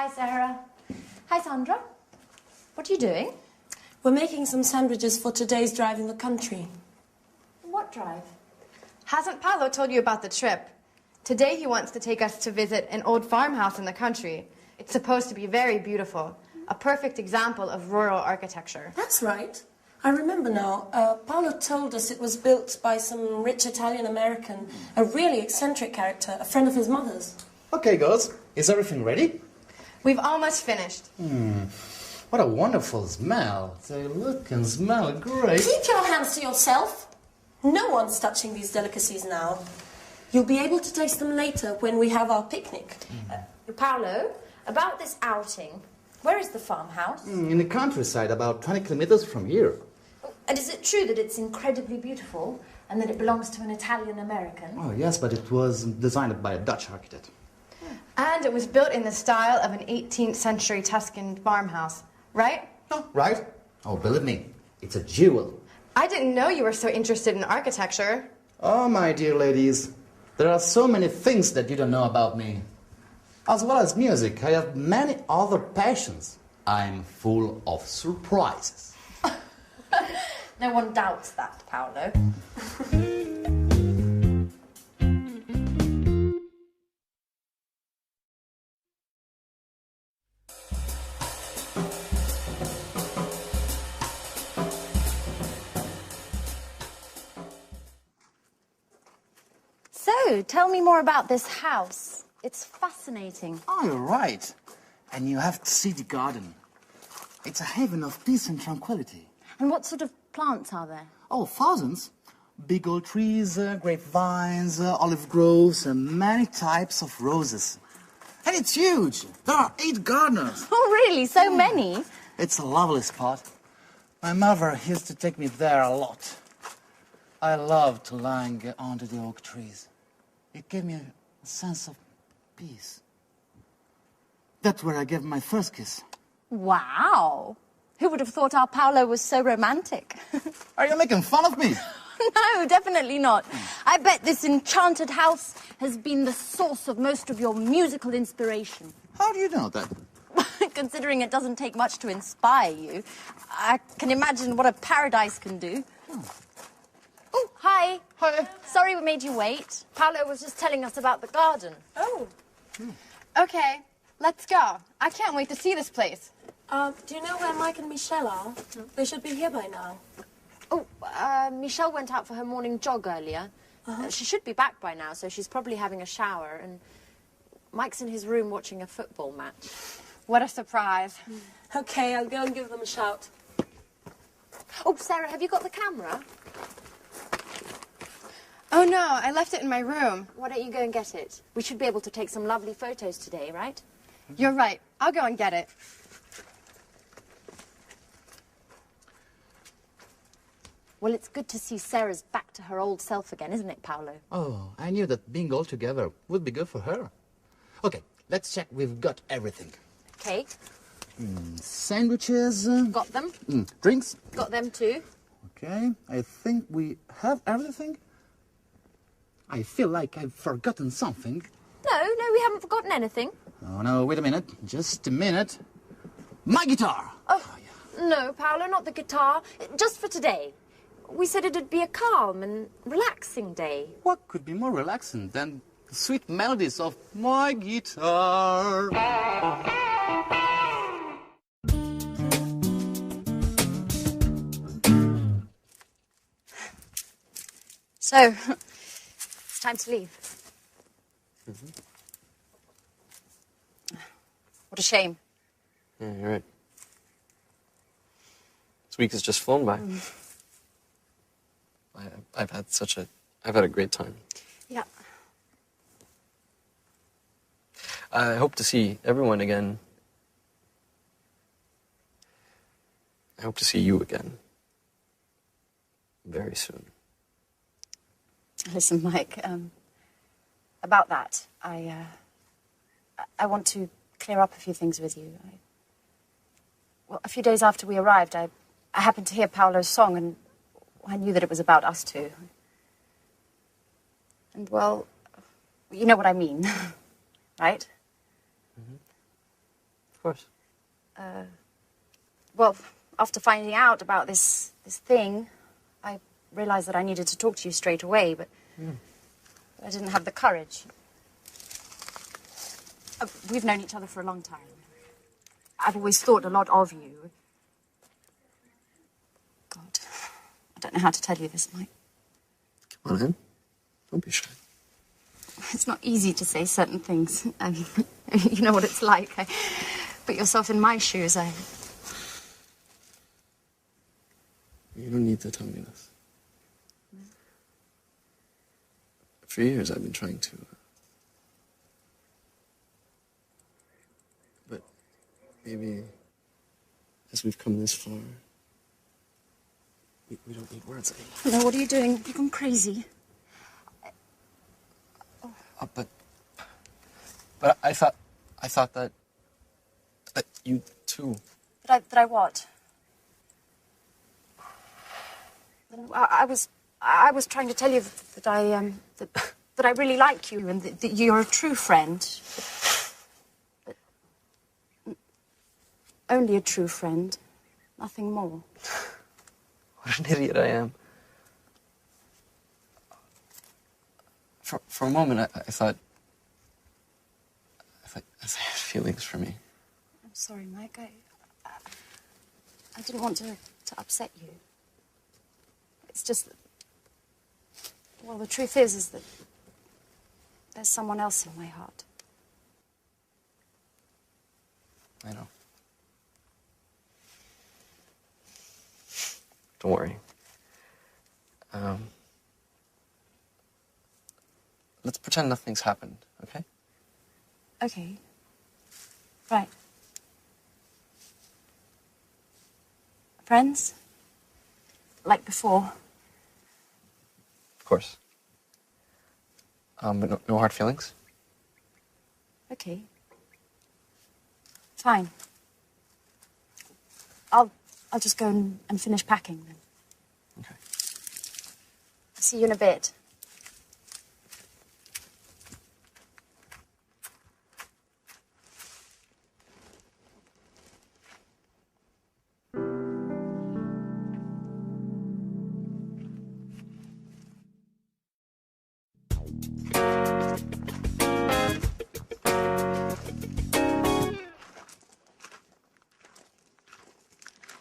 Hi, Sarah. Hi, Sandra. What are you doing? We're making some sandwiches for today's drive in the country. What drive? Hasn't Paolo told you about the trip? Today he wants to take us to visit an old farmhouse in the country. It's supposed to be very beautiful. A perfect example of rural architecture. That's right. I remember now. Paolo told us it was built by some rich Italian-American, a really eccentric character, a friend of his mother's. Okay, girls. Is everything ready? We've almost finished. What a wonderful smell. They look and smell great. Keep your hands to yourself. No one's touching these delicacies now. You'll be able to taste them later when we have our picnic. Paolo, about this outing, where is the farmhouse? In the countryside, about 20 kilometers from here. And is it true that it's incredibly beautiful and that it belongs to an Italian-American? Oh, yes, but it was designed by a Dutch architect. And it was built in the style of an 18th century Tuscan farmhouse, right? Oh, right? Oh, believe me, it's a jewel. I didn't know you were so interested in architecture. Oh, my dear ladies, there are so many things that you don't know about me. As well as music, I have many other passions. I'm full of surprises. No one doubts that, Paolo. So, tell me more about this house. It's fascinating. Oh, you're right. And you have to see the garden. It's a haven of peace and tranquility. And what sort of plants are there? Oh, thousands. Big old trees, grapevines, olive groves, and many types of roses. And it's huge. There are 8 gardeners. Oh, really? So many? It's a lovely spot. My mother used to take me there a lot. I loved to lie under the oak trees. It gave me a sense of peace. That's where I gave my first kiss. Wow. Who would have thought our Paolo was so romantic? Are you making fun of me? No, definitely not. I bet this enchanted house has been the source of most of your musical inspiration. How do you know that? Considering it doesn't take much to inspire you, I can imagine what a paradise can do. Oh, hi. Hi. Sorry we made you wait. Paolo was just telling us about the garden. Oh. Okay, let's go. I can't wait to see this place. Do you know where Mike and Michelle are? They should be here by now. Oh, Michelle went out for her morning jog earlier. She should be back by now, so she's probably having a shower. And Mike's in his room watching a football match. What a surprise. Okay, I'll go and give them a shout. Oh, Sarah, have you got the camera? Oh no, I left it in my room. Why don't you go and get it? We should be able to take some lovely photos today, right? You're right. I'll go and get it. Well, it's good to see Sarah's back to her old self again, isn't it, Paolo? Oh, I knew that being all together would be good for her. Okay, let's check we've got everything. Okay, Sandwiches. got them. Drinks. Got them too. Okay, I think we have everything. I feel like I've forgotten something. No, we haven't forgotten anything. Oh, no, wait a minute. Just a minute. My guitar! No, Paolo, not the guitar. Just for today. We said it'd be a calm and relaxing day. What could be more relaxing than the sweet melodies of my guitar? So, it's time to leave. What a shame. Yeah, you're right. This week has just flown by. I've had a great time. Yeah. I hope to see everyone again. I hope to see you again. Very soon. Listen, Mike, about that, I want to clear up a few things with you. Well, a few days after we arrived, I happened to hear Paolo's song, and I knew that it was about us two. And, well, you know what I mean, right? Of course. Well, after finding out about this thing, I realized that I needed to talk to you straight away, but I didn't have the courage. We've known each other for a long time. I've always thought a lot of you. God, I don't know how to tell you this, Mike. Come on in. Don't be shy. It's not easy to say certain things. I mean, you know what it's like. Put yourself in my shoes. You don't need to tell me this. For years, I've been trying to. But maybe, as we've come this far, we don't need words anymore. No, what are you doing? You've gone crazy. But I thought that you too. That I what? I was trying to tell you that I really like you and that you're a true friend. But only a true friend, nothing more. What an idiot I am. For a moment, I thought you had feelings for me. I'm sorry, Mike. I didn't want to upset you. It's just that, well, the truth is that there's someone else in my heart. I know. Don't worry. Let's pretend nothing's happened, okay? Okay. Right. Friends? Like before? Of course. But no hard feelings? Okay. Fine. I'll just go and finish packing then. Okay. See you in a bit.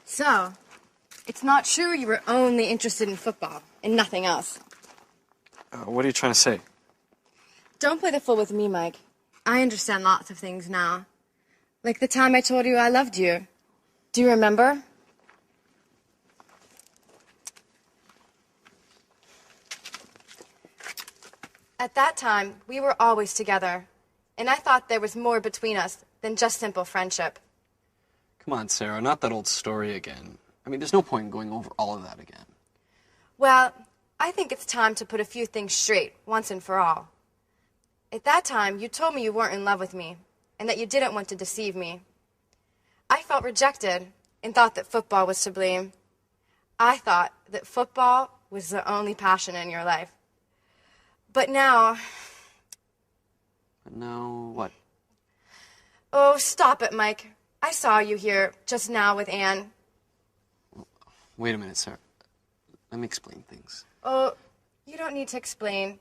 So, it's not true you were only interested in football and nothing else. What are you trying to say? Don't play the fool with me, Mike. I understand lots of things now. Like the time I told you I loved you. Do you remember? At that time, we were always together. And I thought there was more between us than just simple friendship. Come on, Sarah, not that old story again. I mean, there's no point in going over all of that again. Well, I think it's time to put a few things straight, once and for all. At that time, you told me you weren't in love with me, and that you didn't want to deceive me. I felt rejected, and thought that football was to blame. I thought that football was the only passion in your life. But now... But now, what? Oh, stop it, Mike. I saw you here just now with Anne. Wait a minute, Sarah. Let me explain things. Oh, you don't need to explain.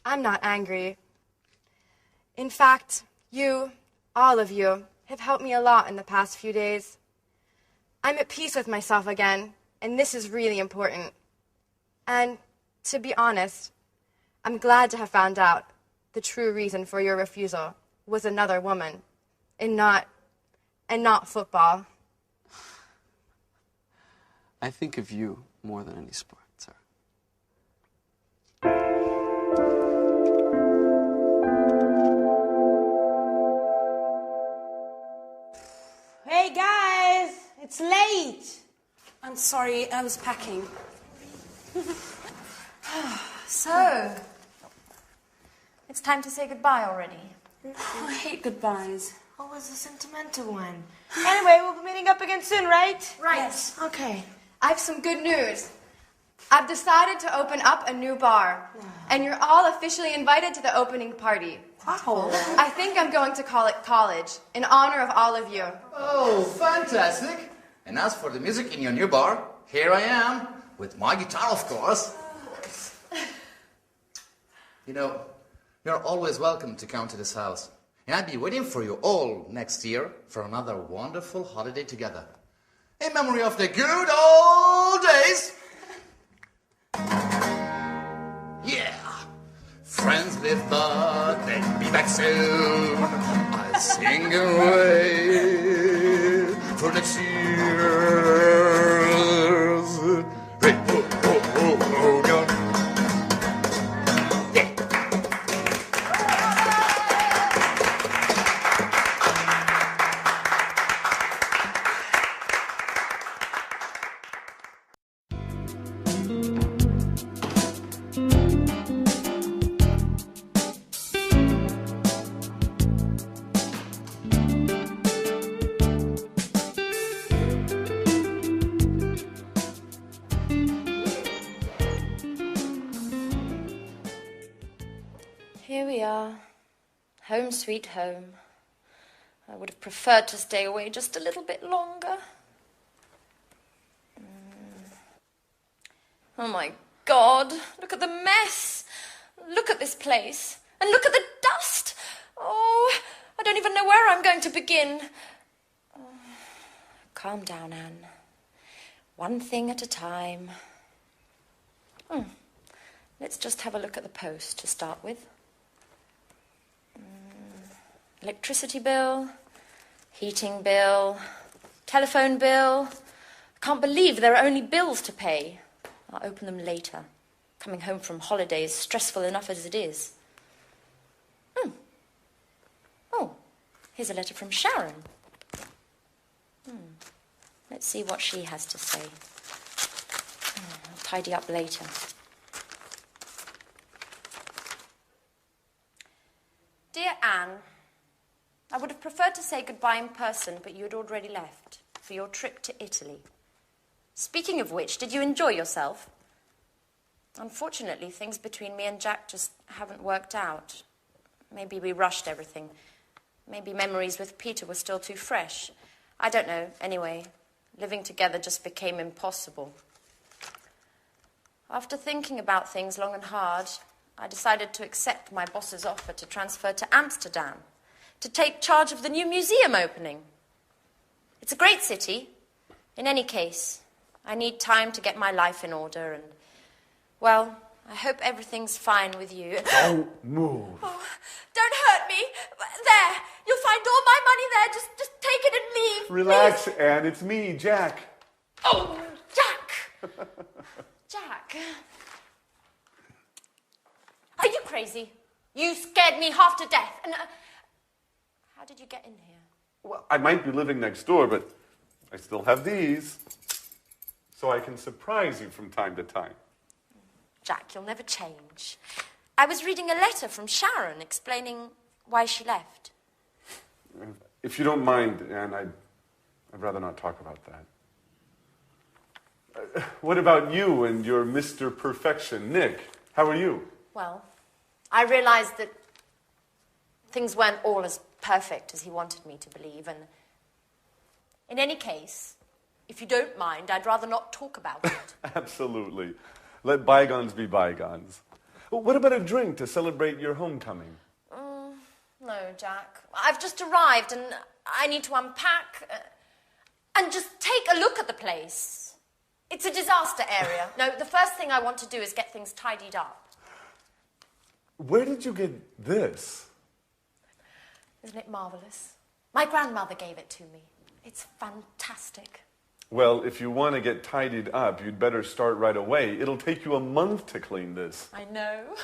I'm not angry. In fact, you, all of you, have helped me a lot in the past few days. I'm at peace with myself again, and this is really important. And, to be honest, I'm glad to have found out the true reason for your refusal was another woman, and not football. I think of you more than any sport, Sarah. Hey guys, it's late. I'm sorry, I was packing. So, it's time to say goodbye already. Oh, I hate goodbyes. Oh, it's a sentimental one. Anyway, we'll be meeting up again soon, right? Right. Yes. Okay. I have some good news. I've decided to open up a new bar, and you're all officially invited to the opening party. I think I'm going to call it college, in honor of all of you. Oh, fantastic. And as for the music in your new bar, here I am, with my guitar, of course. You know, you're always welcome to come to this house. And I'll be waiting for you all next year for another wonderful holiday together. In memory of the good old days. Yeah. Friends live but they be back soon. I'll sing away for next year's. Hey, ho, ho, ho, ho, go. Yeah. Here we are. Home sweet home. I would have preferred to stay away just a little bit longer. Oh my God, look at the mess. Look at this place. And look at the dust. Oh, I don't even know where I'm going to begin. Oh, calm down, Anne. One thing at a time. Let's just have a look at the post to start with. Electricity bill, heating bill, telephone bill. I can't believe there are only bills to pay. I'll open them later. Coming home from holidays, stressful enough as it is. Oh, here's a letter from Sharon. Let's see what she has to say. I'll tidy up later. Dear Anne, I would have preferred to say goodbye in person, but you had already left for your trip to Italy. Speaking of which, did you enjoy yourself? Unfortunately, things between me and Jack just haven't worked out. Maybe we rushed everything. Maybe memories with Peter were still too fresh. I don't know. Anyway, living together just became impossible. After thinking about things long and hard, I decided to accept my boss's offer to transfer to Amsterdam, to take charge of the new museum opening. It's a great city. In any case, I need time to get my life in order and, well, I hope everything's fine with you. Don't move. Oh, don't hurt me. There, you'll find all my money there. Just take it and leave. Relax, please. Anne. It's me, Jack. Oh, Jack. Jack. Are you crazy? You scared me half to death. And how did you get in here? Well, I might be living next door, but I still have these. So I can surprise you from time to time. Jack, you'll never change. I was reading a letter from Sharon explaining why she left. If you don't mind, Anne, I'd rather not talk about that. What about you and your Mr. Perfection, Nick? How are you? Well, I realized that things weren't all as perfect as he wanted me to believe, and in any case, if you don't mind, I'd rather not talk about it. Absolutely. Let bygones be bygones. What about a drink to celebrate your homecoming? No, Jack. I've just arrived, and I need to unpack and just take a look at the place. It's a disaster area. No, the first thing I want to do is get things tidied up. Where did you get this? Isn't it marvelous? My grandmother gave it to me. It's fantastic. Well, if you want to get tidied up, you'd better start right away. It'll take you a month to clean this. I know.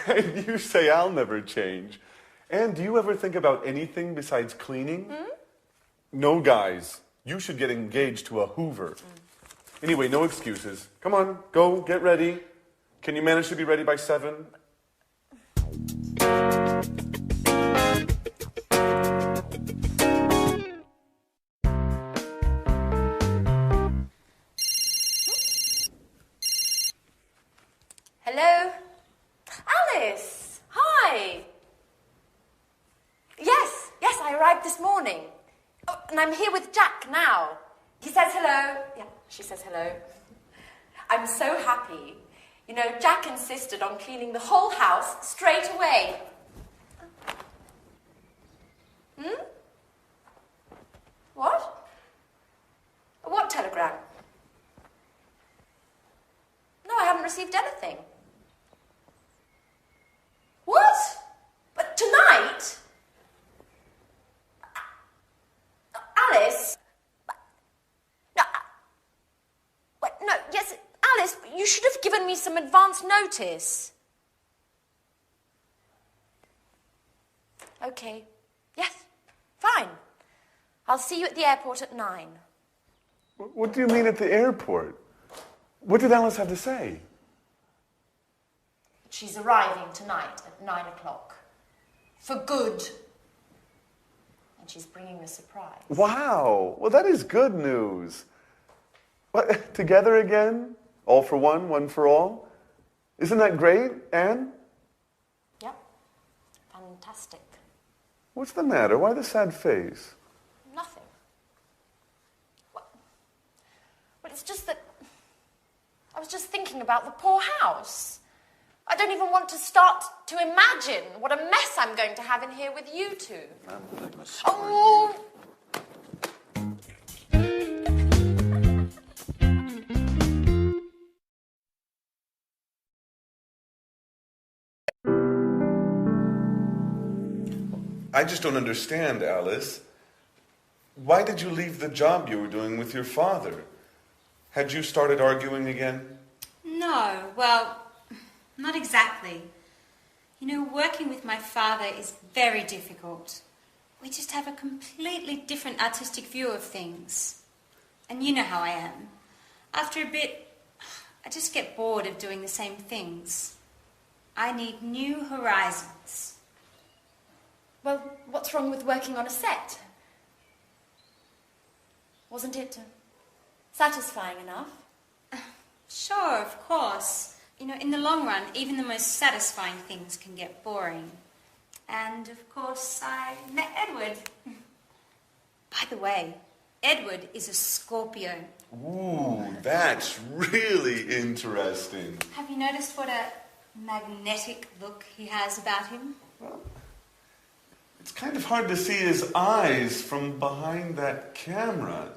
And you say I'll never change. And do you ever think about anything besides cleaning? No, guys. You should get engaged to a Hoover. Anyway, no excuses. Come on, go, get ready. Can you manage to be ready by 7? Hello? Alice! Hi! arrived this morning. Oh, and I'm here with Jack now. He says hello. Yeah, she says hello. I'm so happy. You know, Jack insisted on cleaning the whole house straight away. What? What telegram? No, I haven't received anything. What? But tonight? Alice? No, no, yes, Alice, you should have given me some advance notice. Okay. Yes, fine. I'll see you at the airport at 9. What do you mean at the airport? What did Alice have to say? She's arriving tonight at 9 o'clock. For good. And she's bringing a surprise. Wow. Well, that is good news. What, together again? All for one for all? Isn't that great, Anne? Yep. Fantastic. What's the matter? Why the sad face? Nothing. Well, it's just that I was just thinking about the poor house. I don't even want to start to imagine what a mess I'm going to have in here with you two. Oh! I just don't understand, Alice. Why did you leave the job you were doing with your father? Had you started arguing again? No, well, not exactly. You know, working with my father is very difficult. We just have a completely different artistic view of things. And you know how I am. After a bit, I just get bored of doing the same things. I need new horizons. Well, what's wrong with working on a set? Wasn't it satisfying enough? Sure, of course. You know, in the long run, even the most satisfying things can get boring. And, of course, I met Edward. By the way, Edward is a Scorpio. Ooh, that's really interesting. Have you noticed what a magnetic look he has about him? Well, it's kind of hard to see his eyes from behind that camera.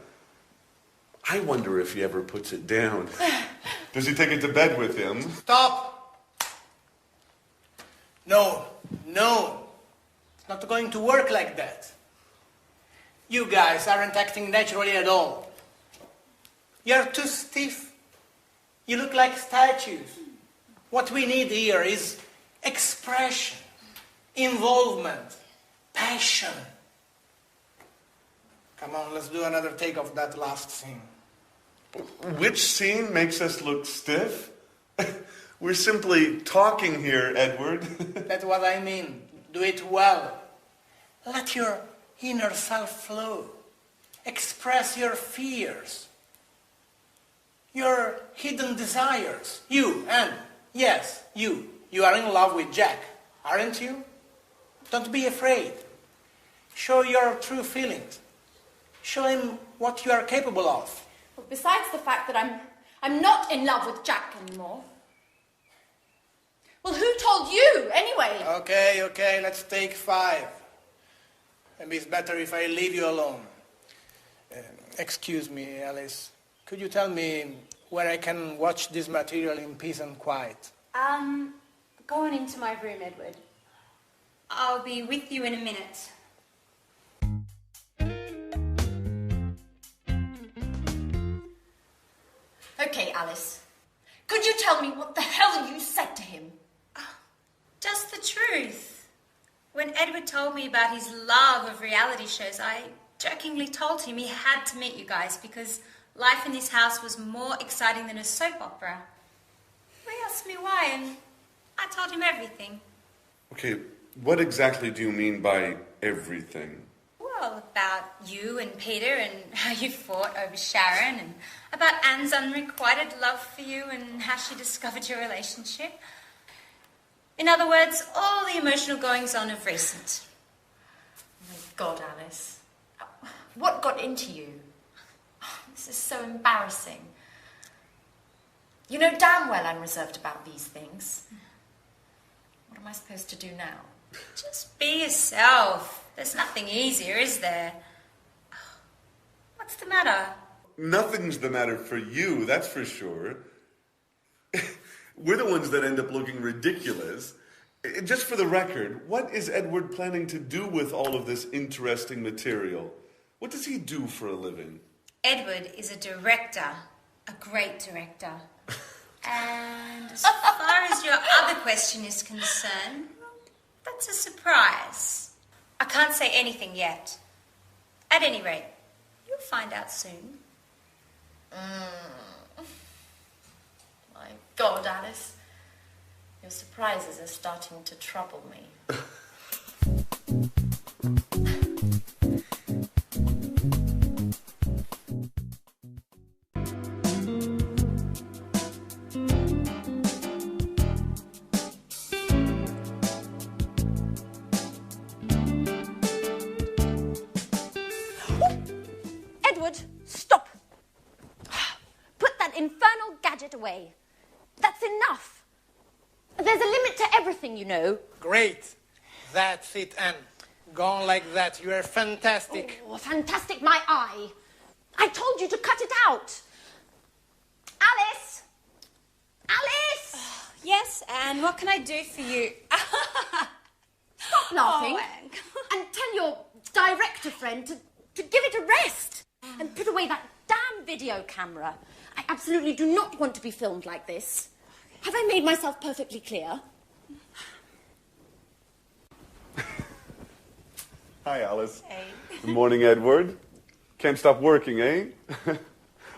I wonder if he ever puts it down. Does he take it to bed with him? Stop! No, it's not going to work like that. You guys aren't acting naturally at all. You're too stiff. You look like statues. What we need here is expression, involvement, passion. Come on, let's do another take of that last scene. Which scene makes us look stiff? We're simply talking here, Edward. That's what I mean. Do it well. Let your inner self flow. Express your fears, your hidden desires. You, and yes, you are in love with Jack, aren't you? Don't be afraid. Show your true feelings. Show him what you are capable of. Well, besides the fact that I'm not in love with Jack anymore. Well, who told you, anyway? Okay, let's take 5. Maybe it's better if I leave you alone. Excuse me, Alice. Could you tell me where I can watch this material in peace and quiet? Go on into my room, Edward. I'll be with you in a minute. Okay, Alice. Could you tell me what the hell you said to him? Just the truth. When Edward told me about his love of reality shows, I jokingly told him he had to meet you guys because life in this house was more exciting than a soap opera. He asked me why, and I told him everything. Okay, what exactly do you mean by everything? Well, about you and Peter and how you fought over Sharon and about Anne's unrequited love for you and how she discovered your relationship. In other words, all the emotional goings-on of recent. Oh my God, Alice. What got into you? This is so embarrassing. You know damn well I'm reserved about these things. What am I supposed to do now? Just be yourself. There's nothing easier, is there? What's the matter? Nothing's the matter for you, that's for sure. We're the ones that end up looking ridiculous. Just for the record, what is Edward planning to do with all of this interesting material? What does he do for a living? Edward is a director. A great director. And as far as your other question is concerned, well, that's a surprise. I can't say anything yet. At any rate, you'll find out soon. My God, Alice. Your surprises are starting to trouble me. Edward, stop! Put that infernal gadget away. That's enough. There's a limit to everything, you know. Great. That's it, Anne. Go on like that. You are fantastic. Oh, fantastic, my eye. I told you to cut it out. Alice! Alice! Yes, Anne, what can I do for you? Stop laughing. Oh, Anne. And tell your director friend to give it a rest. And put away that damn video camera. I absolutely do not want to be filmed like this. Have I made myself perfectly clear? Hi, Alice. Hey. Good morning, Edward. Can't stop working, eh?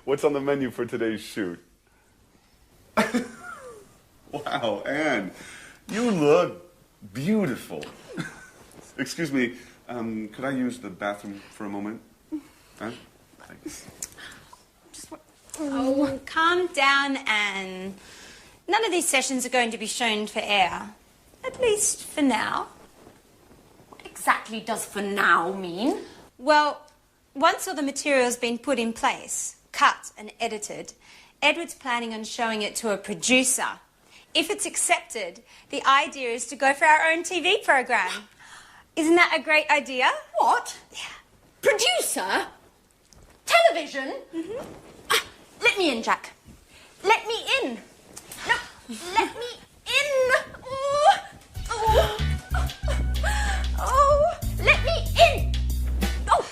What's on the menu for today's shoot? Wow, Anne, you look beautiful. Excuse me, could I use the bathroom for a moment? Huh? Thanks. Oh, calm down, Anne. None of these sessions are going to be shown for air. At least for now. What exactly does for now mean? Well, once all the material's been put in place, cut and edited, Edward's planning on showing it to a producer. If it's accepted, the idea is to go for our own TV program. Isn't that a great idea? What? Yeah. Producer? Television? Mm-hmm. Let me in, Jack. Let me in. No, let me in. Oh, oh, oh, let me in. Oh.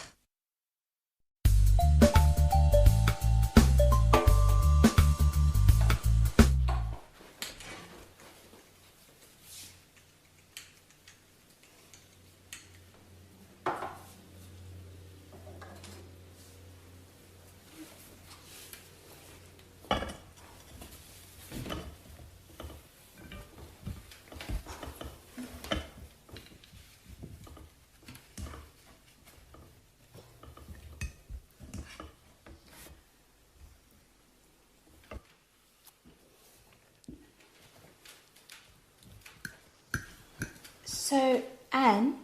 So, Anne,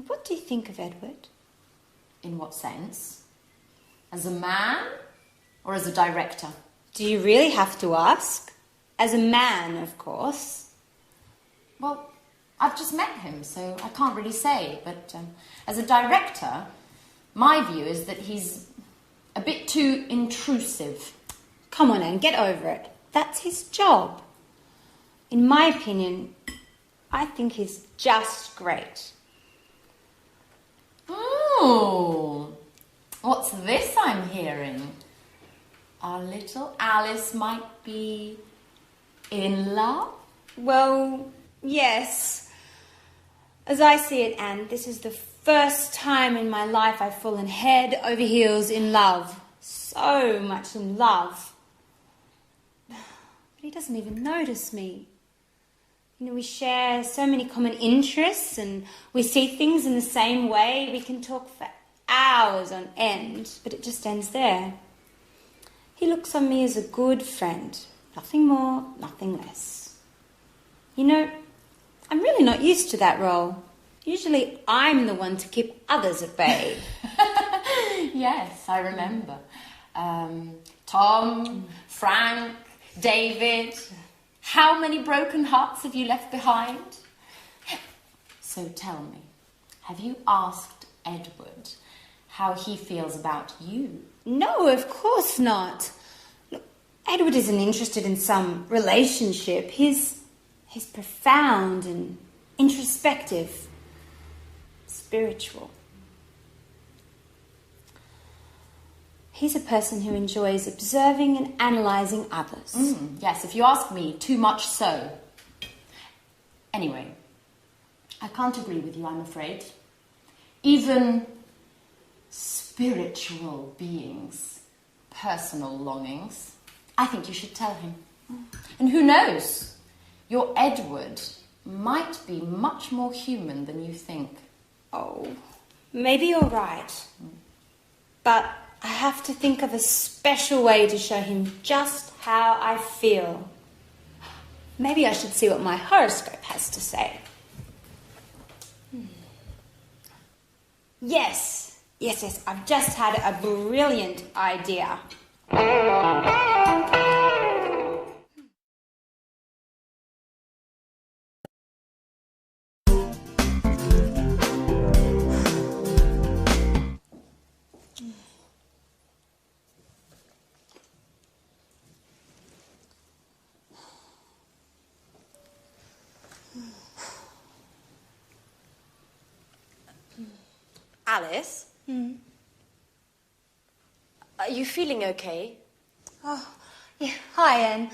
what do you think of Edward? In what sense? As a man or as a director? Do you really have to ask? As a man, of course. Well, I've just met him, so I can't really say. But as a director, my view is that he's a bit too intrusive. Come on, Anne, get over it. That's his job. In my opinion, I think he's just great. Oh, what's this I'm hearing? Our little Alice might be in love? Well, yes. As I see it, Anne, this is the first time in my life I've fallen head over heels in love. So much in love. But he doesn't even notice me. You know, we share so many common interests and we see things in the same way. We can talk for hours on end, but it just ends there. He looks on me as a good friend. Nothing more, nothing less. You know, I'm really not used to that role. Usually I'm the one to keep others at bay. Yes, I remember. Tom, Frank, David. How many broken hearts have you left behind? So tell me, have you asked Edward how he feels about you? No, of course not. Look, Edward isn't interested in some relationship. He's profound and introspective, spiritual. He's a person who enjoys observing and analysing others. Yes, if you ask me, too much so. Anyway, I can't agree with you, I'm afraid. Even spiritual beings, personal longings, I think you should tell him. And who knows, your Edward might be much more human than you think. Oh, maybe you're right. But I have to think of a special way to show him just how I feel. Maybe I should see what my horoscope has to say. Yes, I've just had a brilliant idea. Alice? Are you feeling okay? Oh, yeah. Hi, Anne.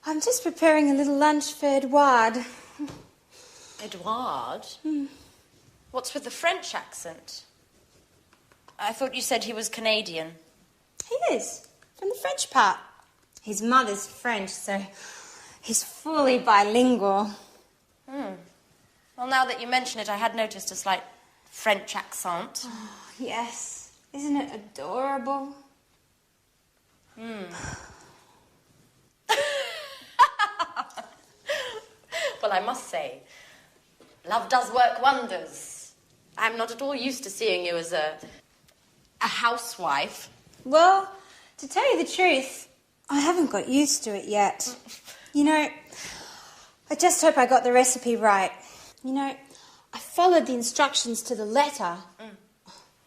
I'm just preparing a little lunch for Edouard. Edouard? What's with the French accent? I thought you said he was Canadian. He is, from the French part. His mother's French, so he's fully bilingual. Well, now that you mention it, I had noticed a slight French accent. Oh, yes. Isn't it adorable? Well, I must say, love does work wonders. I'm not at all used to seeing you as a housewife. Well, to tell you the truth, I haven't got used to it yet. You know, I just hope I got the recipe right. You know, I followed the instructions to the letter.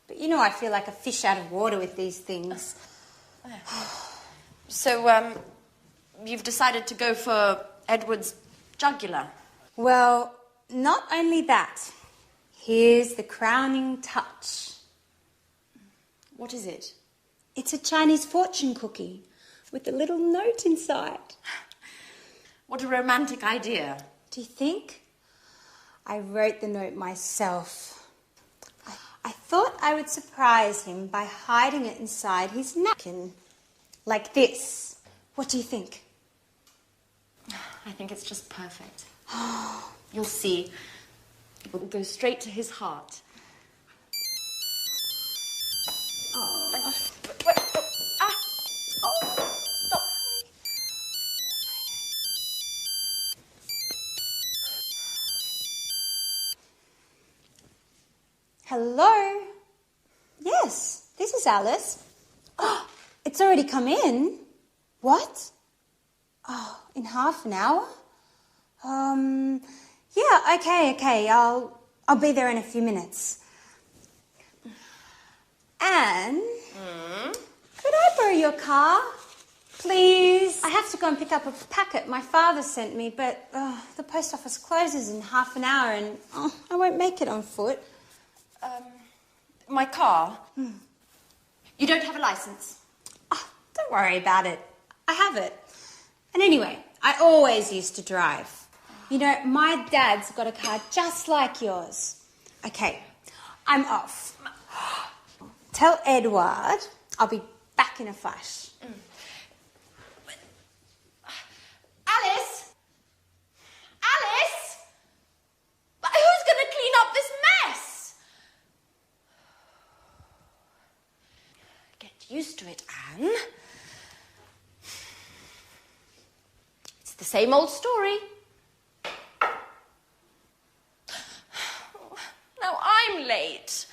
But you know I feel like a fish out of water with these things. So, you've decided to go for Edward's jugular? Well, not only that. Here's the crowning touch. What is it? It's a Chinese fortune cookie with a little note inside. What a romantic idea. Do you think? I wrote the note myself. I thought I would surprise him by hiding it inside his napkin. Like this. What do you think? I think it's just perfect. You'll see. It will go straight to his heart. Oh. Wait, stop. Hello? Yes, this is Alice. Oh, it's already come in. What? Oh, in half an hour? Yeah, okay. I'll be there in a few minutes. Anne? Could I borrow your car? Please? I have to go and pick up a packet my father sent me, but the post office closes in half an hour and I won't make it on foot. My car? You don't have a license? Oh, don't worry about it. I have it. And anyway, I always used to drive. You know, my dad's got a car just like yours. Okay, I'm off. Tell Edouard I'll be back in a flash. Alice? Alice? But who's going to clean up this mess? Get used to it, Anne. It's the same old story. late.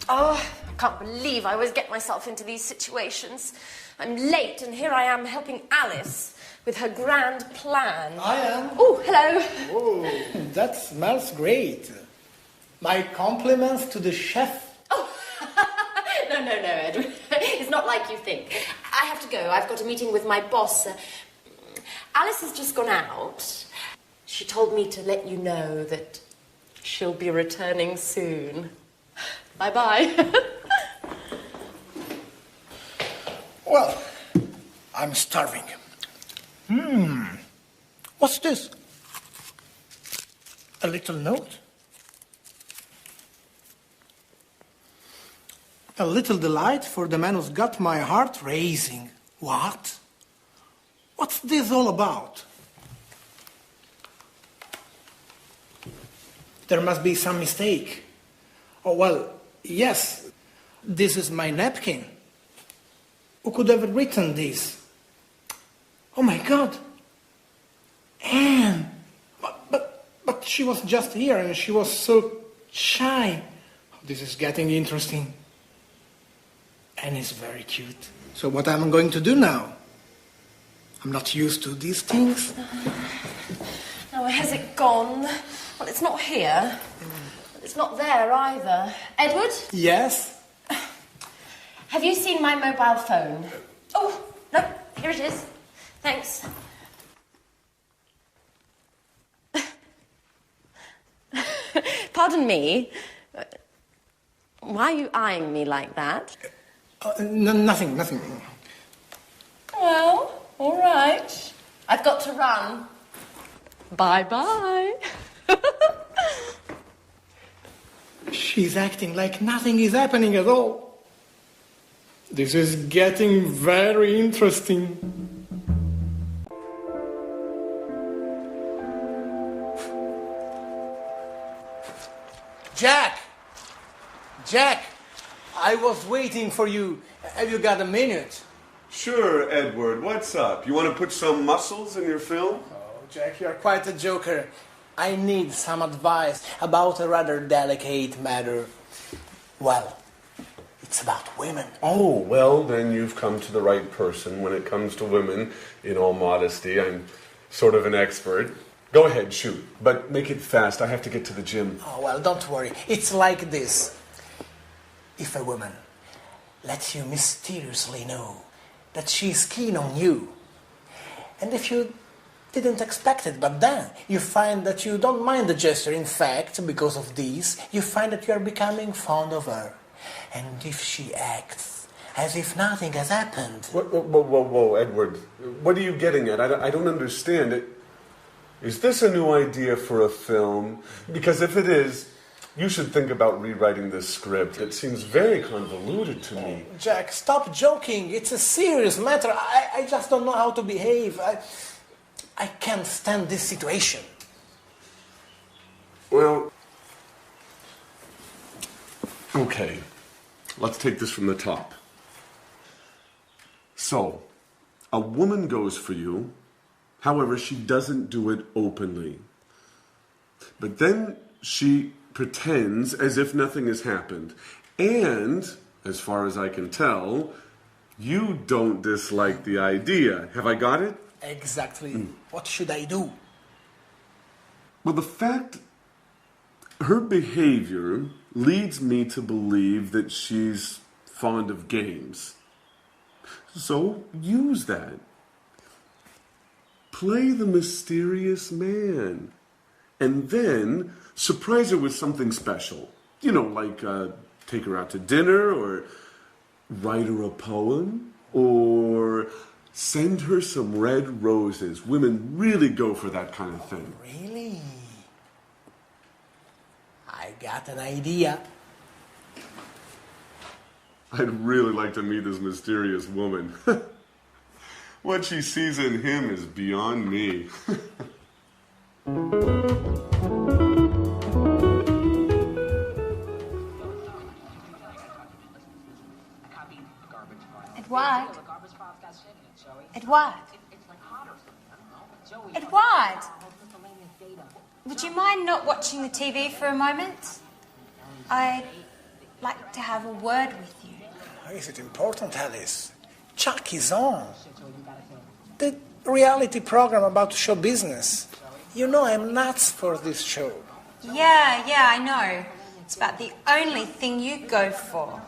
Oh, I can't believe I always get myself into these situations. I'm late, and here I am helping Alice with her grand plan. I am. Oh, hello. Oh, that smells great. My compliments to the chef. Oh, no, Edward. It's not like you think. I have to go. I've got a meeting with my boss. Alice has just gone out. She told me to let you know that she'll be returning soon. Bye-bye. Well, I'm starving. What's this? A little note? A little delight for the man who's got my heart racing. What? What's this all about? There must be some mistake. Oh, well, yes, this is my napkin. Who could have written this? Oh my God! Anne! But she was just here and she was so shy. This is getting interesting. Anne is very cute. So what am I going to do now? I'm not used to these things. Now, has it gone? Well, it's not here. It's not there either. Edward? Yes? Have you seen my mobile phone? Oh, no, here it is. Thanks. Pardon me. Why are you eyeing me like that? Nothing. Well, all right. I've got to run. Bye-bye. She's acting like nothing is happening at all. This is getting very interesting. Jack, I was waiting for you. Have you got a minute? Sure, Edward. What's up? You want to put some muscles in your film? Oh, Jack, you're quite a joker. I need some advice about a rather delicate matter. Well, it's about women. Oh, well, then you've come to the right person when it comes to women. In all modesty, I'm sort of an expert. Go ahead, shoot. But make it fast. I have to get to the gym. Oh, well, don't worry. It's like this. If a woman lets you mysteriously know that she's keen on you, and if you didn't expect it, but then you find that you don't mind the gesture. In fact, because of this, you find that you are becoming fond of her. And if she acts as if nothing has happened... Whoa, Edward. What are you getting at? I don't understand it. Is this a new idea for a film? Because if it is, you should think about rewriting this script. It seems very convoluted to me. Jack, stop joking. It's a serious matter. I just don't know how to behave. I can't stand this situation. Well, okay. Let's take this from the top. So, a woman goes for you. However, she doesn't do it openly. But then she pretends as if nothing has happened. And, as far as I can tell, you don't dislike the idea. Have I got it? Exactly. What should I do? Well, the fact, her behavior leads me to believe that she's fond of games. So use that. Play the mysterious man. And then surprise her with something special. You know, like take her out to dinner, or write her a poem, or send her some red roses. Women really go for that kind of thing. Really? I got an idea. I'd really like to meet this mysterious woman. What she sees in him is beyond me. Edward? Edward? Edward, would you mind not watching the TV for a moment? I'd like to have a word with you. Is it important, Alice? Chuck is on. The reality program about show business. You know I'm nuts for this show. Yeah, I know. It's about the only thing you go for.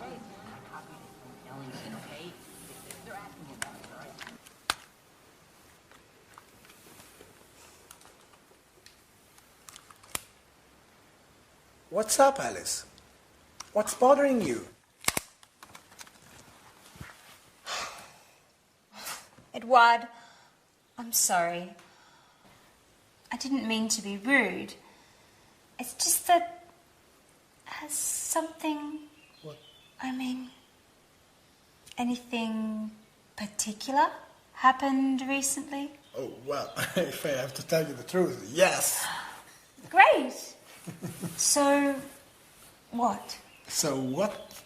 What's up, Alice? What's bothering you? Edward, I'm sorry. I didn't mean to be rude. It's just that... Has something... What? I mean... Anything particular happened recently? Oh, well, if I have to tell you the truth, yes. Great. So, what? So what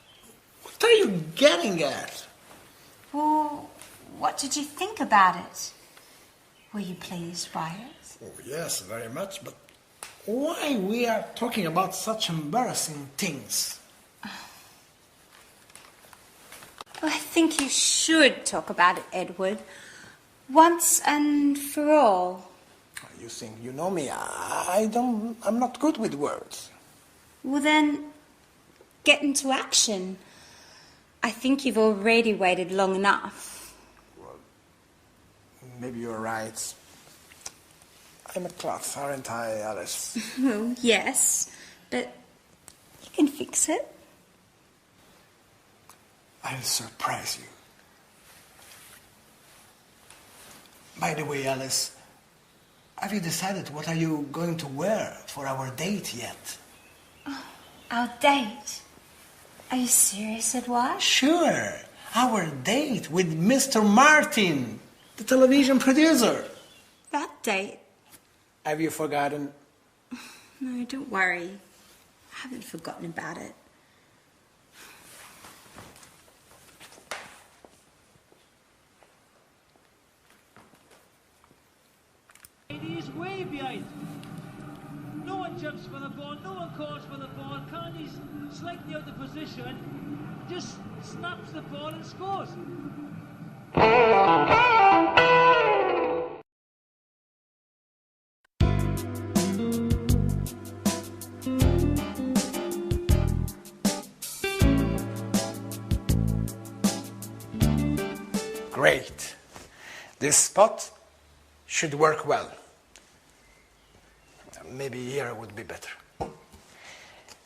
are you getting at? Well, what did you think about it? Were you pleased by it? Oh, yes, very much, but why we are talking about such embarrassing things? I think you should talk about it, Edward. Once and for all. You think you know me? I'm not good with words. Well then, get into action. I think you've already waited long enough. Well, maybe you're right. I'm a klutz, aren't I, Alice? Well, yes, but you can fix it. I'll surprise you. By the way, Alice, have you decided what are you going to wear for our date yet? Oh, our date? Are you serious, Edward? Sure. Our date with Mr. Martin, the television producer. That date? Have you forgotten? No, don't worry. I haven't forgotten about it. He is way behind. No one jumps for the ball, no one calls for the ball. Carney's slightly out of position, just snaps the ball and scores. Great. This spot should work well. Maybe here would be better.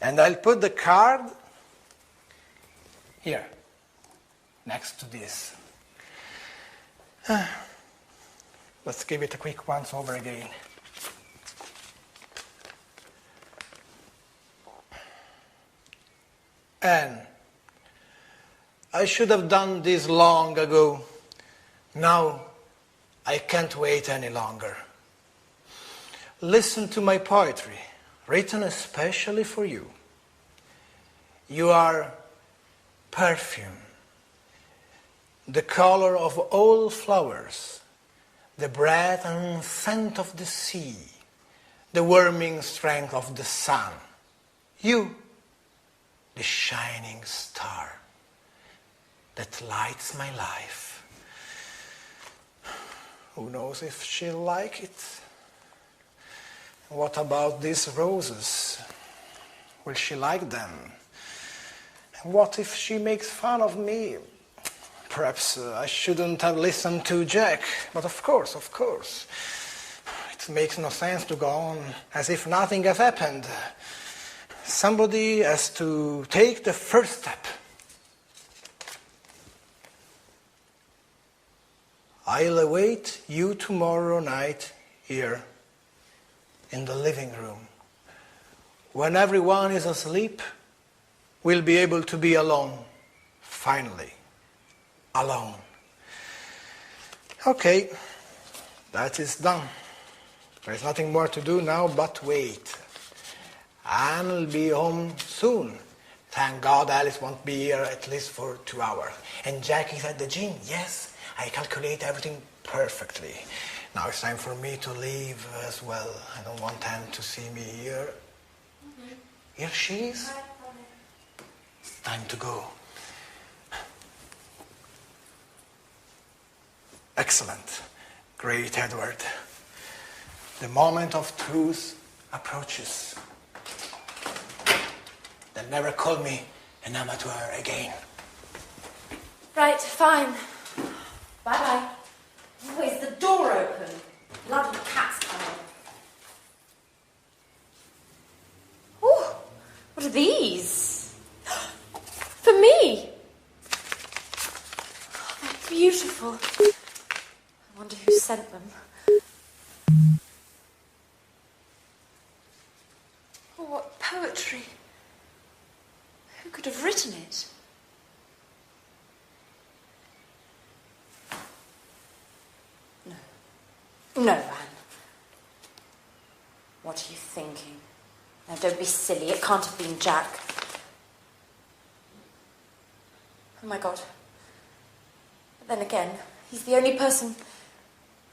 And I'll put the card here, next to this. Let's give it a quick once over again. And I should have done this long ago. Now I can't wait any longer. Listen to my poetry, written especially for you. You are perfume, the color of all flowers, the breath and scent of the sea, the warming strength of the sun. You, the shining star that lights my life. Who knows if she'll like it? What about these roses? Will she like them? And what if she makes fun of me? Perhaps I shouldn't have listened to Jack, but of course. It makes no sense to go on as if nothing has happened. Somebody has to take the first step. I'll await you tomorrow night here in the living room. When everyone is asleep, we'll be able to be alone. Finally. Alone. Okay, that is done. There's nothing more to do now but wait. Anne will be home soon. Thank God Alice won't be here at least for 2 hours. And Jack is at the gym, yes. I calculate everything perfectly. Now it's time for me to leave as well. I don't want Anne to see me here. Here she is. It's time to go. Excellent. Great, Edward. The moment of truth approaches. They'll never call me an amateur again. Right, fine. Bye-bye. Oh, is the door open? Bloody cat's coming. Oh, what are these? For me? Oh, they're beautiful. I wonder who sent them. Oh, what poetry. Who could have written it? No, Anne. What are you thinking? Now, don't be silly. It can't have been Jack. Oh, my God. But then again, he's the only person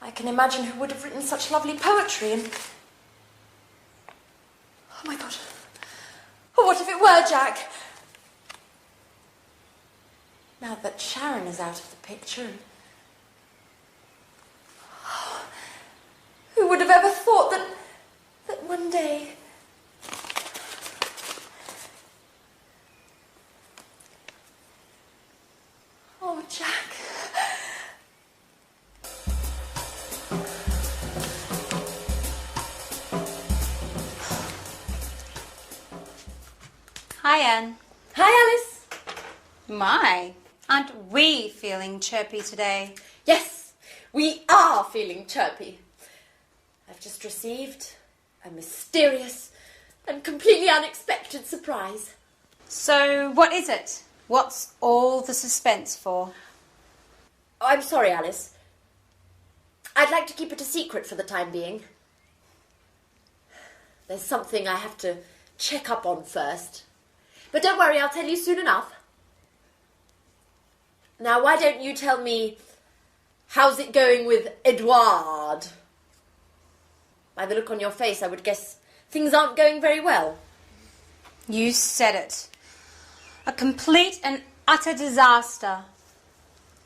I can imagine who would have written such lovely poetry and... Oh, my God. Oh, what if it were Jack? Now that Sharon is out of the picture... Who would have ever thought that one day... Oh, Jack. Hi, Anne. Hi, Alice. My, aren't we feeling chirpy today? Yes, we are feeling chirpy. I've just received a mysterious and completely unexpected surprise. So, what is it? What's all the suspense for? Oh, I'm sorry, Alice. I'd like to keep it a secret for the time being. There's something I have to check up on first. But don't worry, I'll tell you soon enough. Now, why don't you tell me, how's it going with Edouard? By the look on your face, I would guess things aren't going very well. You said it. A complete and utter disaster.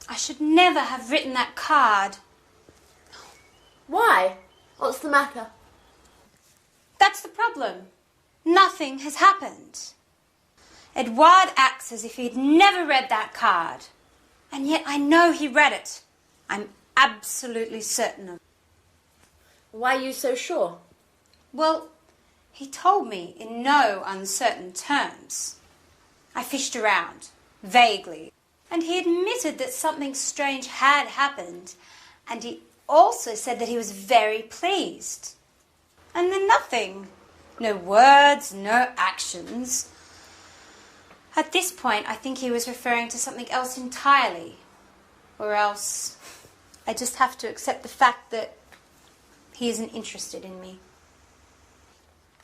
I should never have written that card. Why? What's the matter? That's the problem. Nothing has happened. Edouard acts as if he'd never read that card. And yet I know he read it. I'm absolutely certain of it. Why are you so sure? Well, he told me in no uncertain terms. I fished around, vaguely, and he admitted that something strange had happened, and he also said that he was very pleased. And then nothing. No words, no actions. At this point, I think he was referring to something else entirely. Or else, I just have to accept the fact that he isn't interested in me.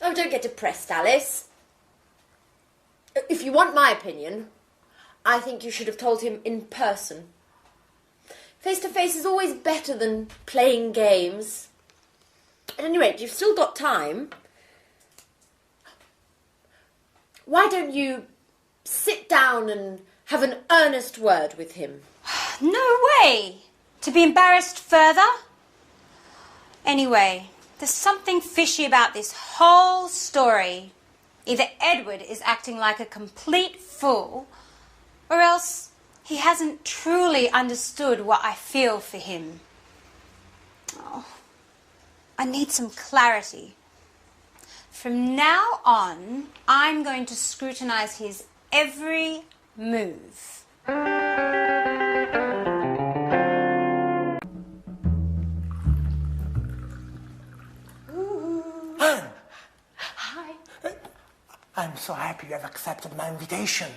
Oh, don't get depressed, Alice. If you want my opinion, I think you should have told him in person. Face-to-face is always better than playing games. At any rate, you've still got time. Why don't you sit down and have an earnest word with him? No way! To be embarrassed further? Anyway, there's something fishy about this whole story. Either Edward is acting like a complete fool, or else he hasn't truly understood what I feel for him. Oh, I need some clarity. From now on, I'm going to scrutinize his every move. Anne! Hi. I'm so happy you have accepted my invitation.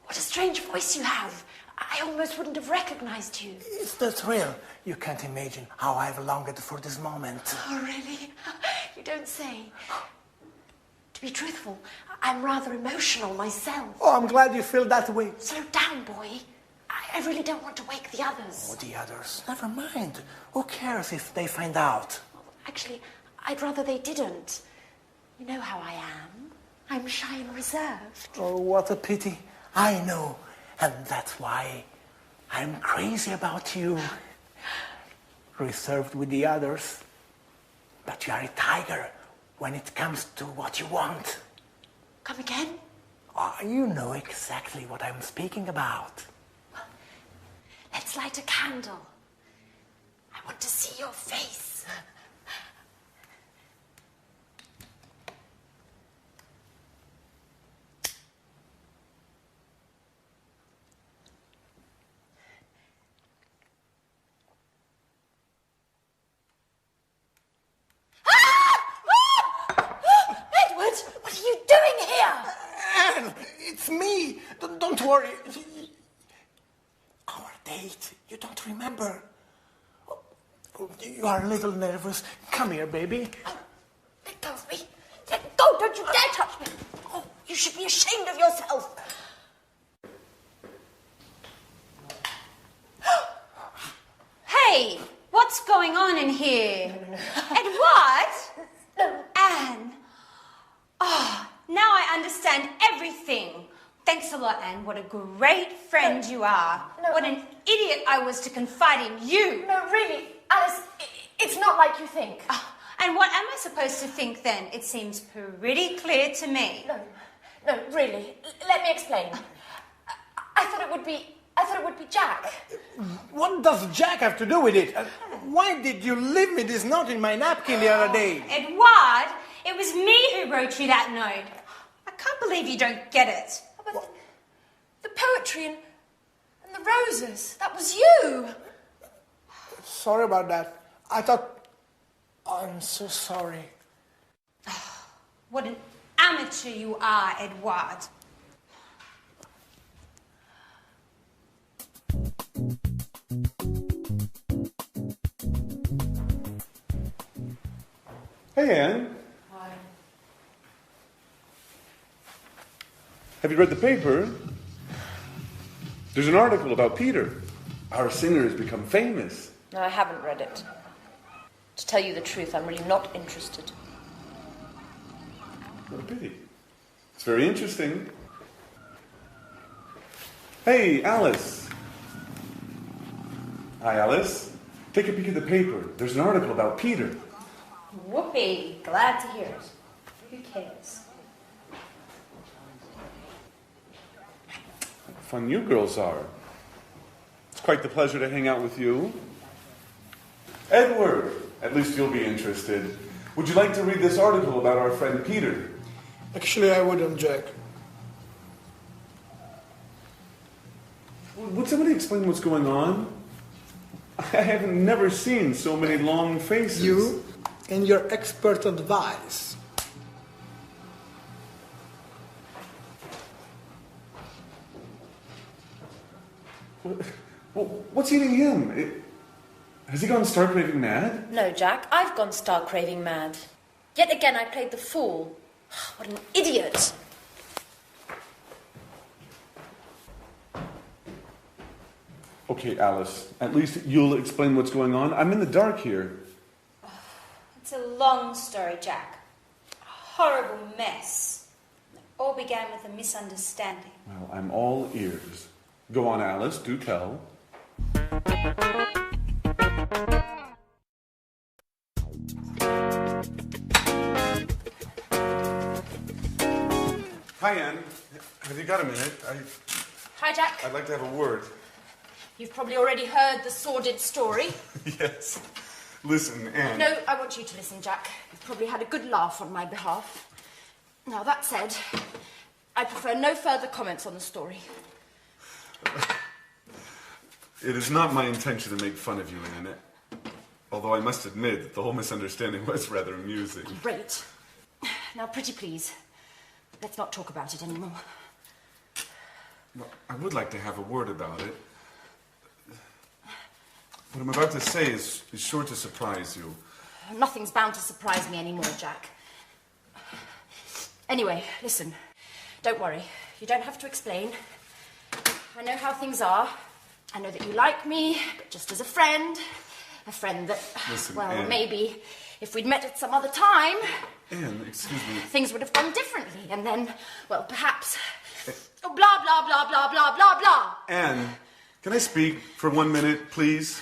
What a strange voice you have. I almost wouldn't have recognized you. It's the thrill. You can't imagine how I've longed for this moment. Oh, really? You don't say. To be truthful, I'm rather emotional myself. Oh, I'm glad you feel that way. Slow down, boy. I really don't want to wake the others. Oh, the others. Never mind. Who cares if they find out? Actually, I'd rather they didn't. You know how I am. I'm shy and reserved. Oh, what a pity. I know. And that's why I'm crazy about you. Reserved with the others. But you are a tiger when it comes to what you want. Come again? Oh, you know exactly what I'm speaking about. Let's light a candle. I want to see your face. Edward, what are you doing here? Anne, it's me. Don't worry. Our date, you don't remember. Oh, you are a little nervous. Come here, baby. Let go of me. Let go. Don't you dare touch me. Oh, you should be ashamed of yourself. Hey, what's going on in here? Edward? Anne. Oh, now I understand everything. Thanks a lot, Anne. What a great friend you are. What an idiot I was to confide in you. No, really, Alice, it's not like you think. And what am I supposed to think then? It seems pretty clear to me. No, really. Let me explain. I thought it would be Jack. What does Jack have to do with it? Why did you leave me this note in my napkin the other day? Edward, it was me who wrote you that note. I can't believe you don't get it. But the poetry and the roses, that was you. Sorry about that. I thought... I'm so sorry. What an amateur you are, Edward. Hey, Anne. Hi. Have you read the paper? There's an article about Peter. Our singer has become famous. No, I haven't read it. To tell you the truth, I'm really not interested. What a pity. It's very interesting. Hey, Alice. Hi, Alice. Take a peek at the paper. There's an article about Peter. Whoopee. Glad to hear it. Who cares? Fun you girls are. It's quite the pleasure to hang out with you. Edward, at least you'll be interested. Would you like to read this article about our friend Peter? Actually, I wouldn't, Jack. Would somebody explain what's going on? I have never seen so many long faces. You and your expert advice. What's eating him? Has he gone stark raving mad? No, Jack, I've gone stark raving mad. Yet again, I played the fool. What an idiot. Okay, Alice, at least you'll explain what's going on. I'm in the dark here. It's a long story, Jack. A horrible mess. It all began with a misunderstanding. Well, I'm all ears. Go on, Alice, do tell. Hi, Anne. Have you got a minute? Hi, Jack. I'd like to have a word. You've probably already heard the sordid story. Yes. Listen, Anne. No, I want you to listen, Jack. You've probably had a good laugh on my behalf. Now, that said, I prefer no further comments on the story. It is not my intention to make fun of you, Anne. Although I must admit that the whole misunderstanding was rather amusing. Great. Now, pretty please, let's not talk about it anymore. Well, I would like to have a word about it. What I'm about to say is sure to surprise you. Nothing's bound to surprise me anymore, Jack. Anyway, listen. Don't worry. You don't have to explain. I know how things are. I know that you like me, but just as a friend. A friend that, Listen, well, Anne. maybe if we'd met at some other time, Anne, excuse me. things would have gone differently. And then, well, perhaps... Oh, blah, blah, blah, blah, blah, blah, blah. Anne, can I speak for 1 minute, please?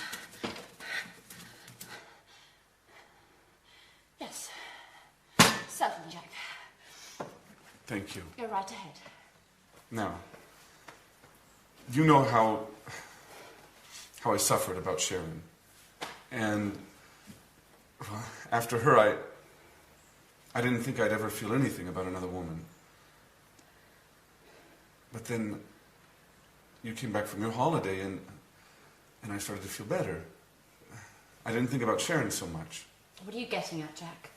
Yes. Certainly, Jack. Thank you. Go right ahead. Now, you know how I suffered about Sharon. And well, after her, I didn't think I'd ever feel anything about another woman. But then you came back from your holiday and I started to feel better. I didn't think about Sharon so much. What are you getting at, Jack?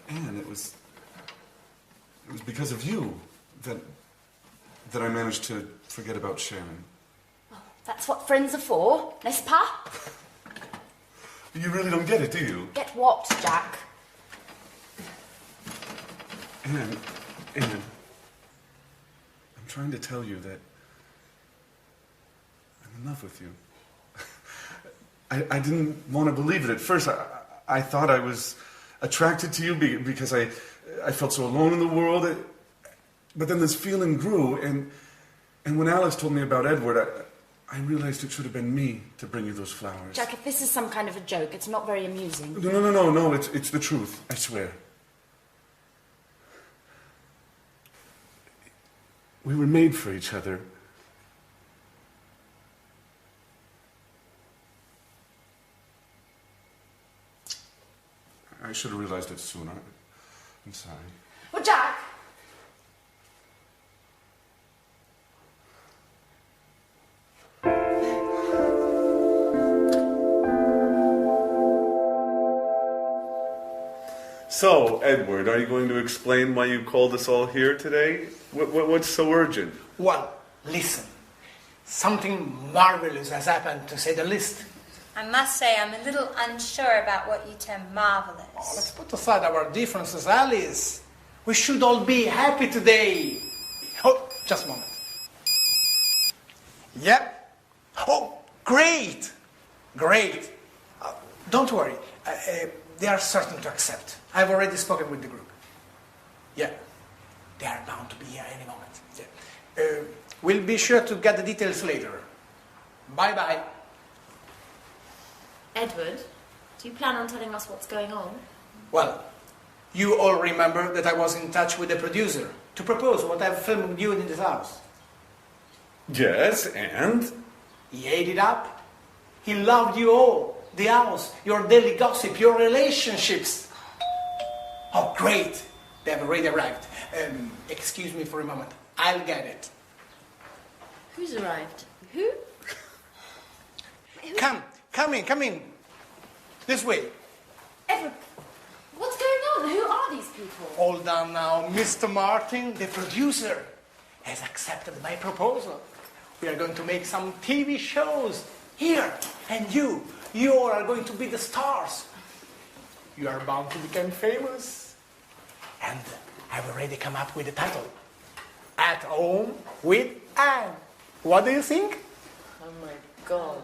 And it was because of you that I managed to forget about Sharon. Well, that's what friends are for, n'est-ce pas? You really don't get it, do you? Get what, Jack? Anne, I'm trying to tell you that I'm in love with you. I didn't want to believe it at first. I thought I was attracted to you because I felt so alone in the world. But then this feeling grew, and when Alice told me about Edward, I realized it should have been me to bring you those flowers. Jack, if this is some kind of a joke, it's not very amusing. No, it's the truth, I swear. We were made for each other. I should have realized it sooner. I'm sorry. Well, Jack! So, Edward, are you going to explain why you called us all here today? What's so urgent? Well, listen. Something marvelous has happened, to say the least. I must say I'm a little unsure about what you term marvelous. Oh, let's put aside our differences, Alice. We should all be happy today. Oh, just a moment. Yep. Oh, great. Great. Don't worry. They are certain to accept. I've already spoken with the group. Yeah. They are bound to be here any moment. Yeah. We'll be sure to get the details later. Bye-bye. Edward, do you plan on telling us what's going on? Well, you all remember that I was in touch with the producer to propose what I've filmed with you in this house. Yes, and? He ate it up. He loved you all. The house, your daily gossip, your relationships. Oh, great. They have already arrived. Excuse me for a moment. I'll get it. Who's arrived? Who? Come in. This way. Edward, what's going on? Who are these people? Hold on now. Mr. Martin, the producer, has accepted my proposal. We are going to make some TV shows here. And you all are going to be the stars. You are bound to become famous. And I've already come up with the title. At Home with Anne. What do you think? Oh my God.